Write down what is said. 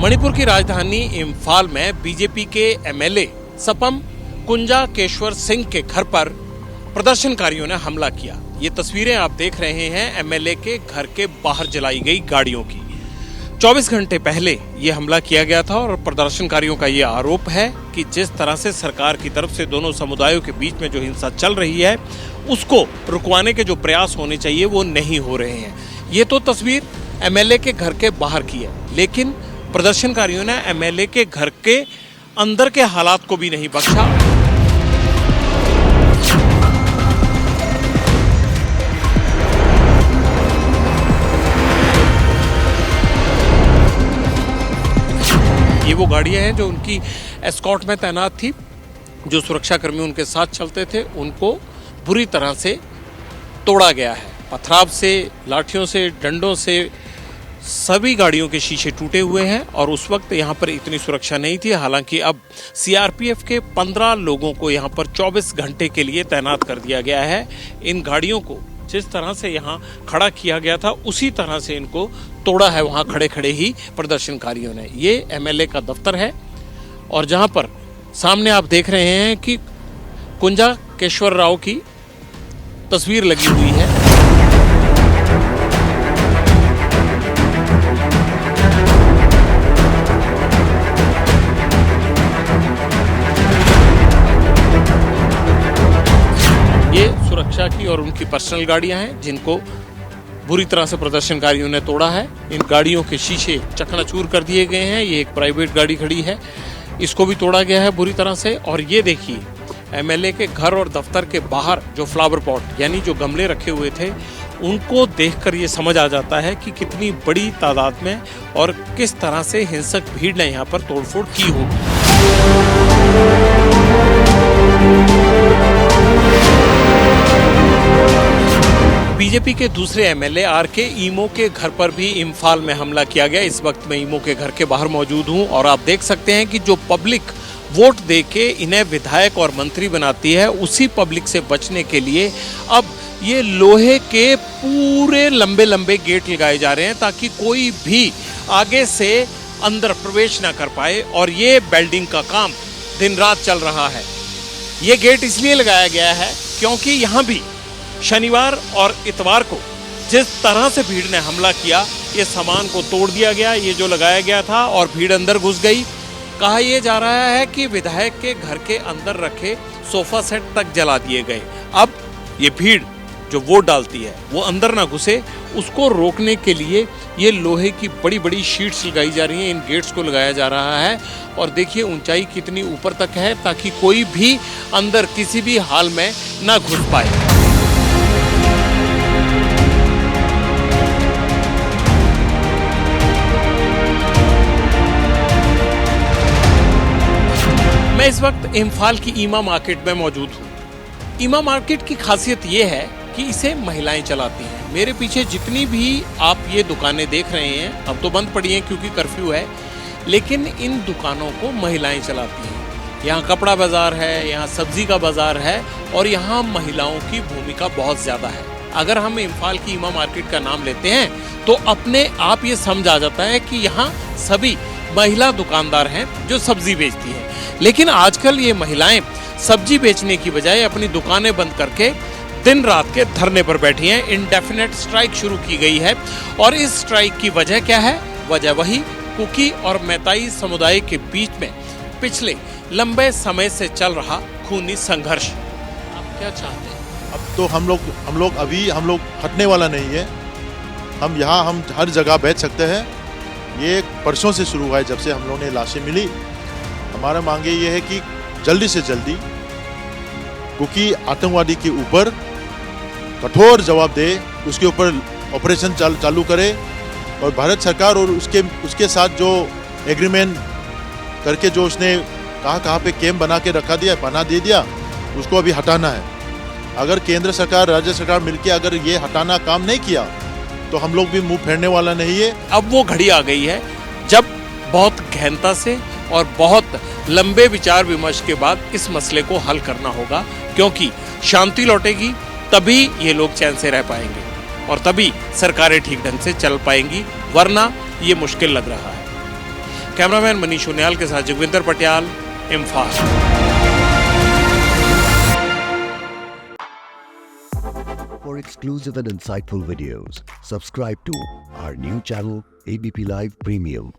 मणिपुर की राजधानी इम्फाल में बीजेपी के एमएलए सपम कुंजा केशवर सिंह के घर पर प्रदर्शनकारियों ने हमला किया। ये तस्वीरें आप देख रहे हैं एमएलए के घर के बाहर जलाई गई गाड़ियों की। 24 घंटे पहले ये हमला किया गया था और प्रदर्शनकारियों का ये आरोप है कि जिस तरह से सरकार की तरफ से दोनों समुदायों के बीच में जो हिंसा चल रही है उसको रुकवाने के जो प्रयास होने चाहिए वो नहीं हो रहे हैं। ये तो तस्वीर एमएलए के घर के बाहर की है, लेकिन प्रदर्शनकारियों ने एमएलए के घर के अंदर के हालात को भी नहीं बख्शा। ये वो गाड़ियां हैं जो उनकी एस्कॉर्ट में तैनात थी। जो सुरक्षाकर्मी उनके साथ चलते थे उनको बुरी तरह से तोड़ा गया है। पथराव से, लाठियों से, डंडों से सभी गाड़ियों के शीशे टूटे हुए हैं और उस वक्त यहाँ पर इतनी सुरक्षा नहीं थी। हालांकि अब सीआरपीएफ के 15 लोगों को यहाँ पर 24 घंटे के लिए तैनात कर दिया गया है। इन गाड़ियों को जिस तरह से यहाँ खड़ा किया गया था उसी तरह से इनको तोड़ा है वहाँ खड़े खड़े ही प्रदर्शनकारियों ने। ये एमएलए का दफ्तर है और जहाँ पर सामने आप देख रहे हैं कि कुंजा केशवर राव की तस्वीर लगी हुई है। ये सुरक्षा की और उनकी पर्सनल गाड़ियां हैं जिनको बुरी तरह से प्रदर्शनकारियों ने तोड़ा है। इन गाड़ियों के शीशे चकनाचूर कर दिए गए हैं। ये एक प्राइवेट गाड़ी खड़ी है, इसको भी तोड़ा गया है बुरी तरह से। और ये देखिए एमएलए के घर और दफ्तर के बाहर जो फ्लावर पॉट यानी जो गमले रखे हुए थे उनको देखकर ये समझ आ जाता है कि कितनी बड़ी तादाद में और किस तरह से हिंसक भीड़ ने यहाँ पर तोड़फोड़ की होगी। बीजेपी के दूसरे एमएलए आरके ईमो के घर पर भी इम्फाल में हमला किया गया। इस वक्त मैं ईमो के घर के बाहर मौजूद हूं और आप देख सकते हैं कि जो पब्लिक वोट देके इन्हें विधायक और मंत्री बनाती है उसी पब्लिक से बचने के लिए अब ये लोहे के पूरे लंबे लंबे गेट लगाए जा रहे हैं ताकि कोई भी आगे से अंदर प्रवेश ना कर पाए। और ये बिल्डिंग का काम दिन रात चल रहा है। ये गेट इसलिए लगाया गया है क्योंकि यहाँ भी शनिवार और इतवार को जिस तरह से भीड़ ने हमला किया, ये सामान को तोड़ दिया गया, ये जो लगाया गया था, और भीड़ अंदर घुस गई। कहा यह जा रहा है कि विधायक के घर के अंदर रखे सोफा सेट तक जला दिए गए। अब ये भीड़ जो वोट डालती है वो अंदर ना घुसे, उसको रोकने के लिए ये लोहे की बड़ी बड़ी शीट्स लगाई जा रही हैं। इन गेट्स को लगाया जा रहा है और देखिए ऊंचाई कितनी ऊपर तक है ताकि कोई भी अंदर किसी भी हाल में ना घुस पाए। मैं इस वक्त इम्फाल की ईमा मार्केट में मौजूद हूँ। ईमा मार्केट की खासियत ये है कि इसे महिलाएं चलाती हैं। मेरे पीछे जितनी भी आप ये दुकानें देख रहे हैं अब तो बंद पड़ी हैं क्योंकि कर्फ्यू है, लेकिन इन दुकानों को महिलाएं चलाती हैं। यहाँ कपड़ा बाजार है, यहाँ सब्जी का बाजार है और यहाँ महिलाओं की भूमिका बहुत ज़्यादा है। अगर हम इम्फाल की ईमा मार्केट का नाम लेते हैं तो अपने आप ये समझ आ जाता है कि यहाँ सभी महिला दुकानदार हैं जो सब्जी बेचती हैं। लेकिन आजकल ये महिलाएं सब्जी बेचने की बजाय अपनी दुकानें बंद करके दिन रात के धरने पर बैठी हैं। इंडेफिनेट स्ट्राइक शुरू की गई है और इस स्ट्राइक की वजह क्या है? वजह वही कुकी और मैताई समुदाय के बीच में पिछले लंबे समय से चल रहा खूनी संघर्ष। आप क्या चाहते हैं? अब तो हम लोग हटने वाला नहीं है। हम हर जगह बैठ सकते हैं। ये परसों से शुरू हुआ है, जब से हम लोगों ने लाशें मिली। हमारा मांगे ये है कि जल्दी से जल्दी कुकी आतंकवादी के ऊपर कठोर जवाब दे, उसके ऊपर ऑपरेशन चालू करे और भारत सरकार और उसके साथ जो एग्रीमेंट करके जो उसने कहाँ पे कैंप बना दे दिया उसको अभी हटाना है। अगर केंद्र सरकार राज्य सरकार मिलकर अगर ये हटाना काम नहीं किया तो हम लोग भी मुंह फेरने वाला नहीं है। अब वो घड़ी आ गई है जब बहुत गहनता से और बहुत लंबे विचार विमर्श के बाद इस मसले को हल करना होगा, क्योंकि शांति लौटेगी तभी ये लोग चैन से रह पाएंगे और तभी सरकारें ठीक ढंग से चल पाएंगी, वरना ये मुश्किल लग रहा है। कैमरामैन मनीष उनियाल के साथ Jagvinder Patial, Imphal. For exclusive and insightful videos, subscribe to our new channel ABP Live Premium.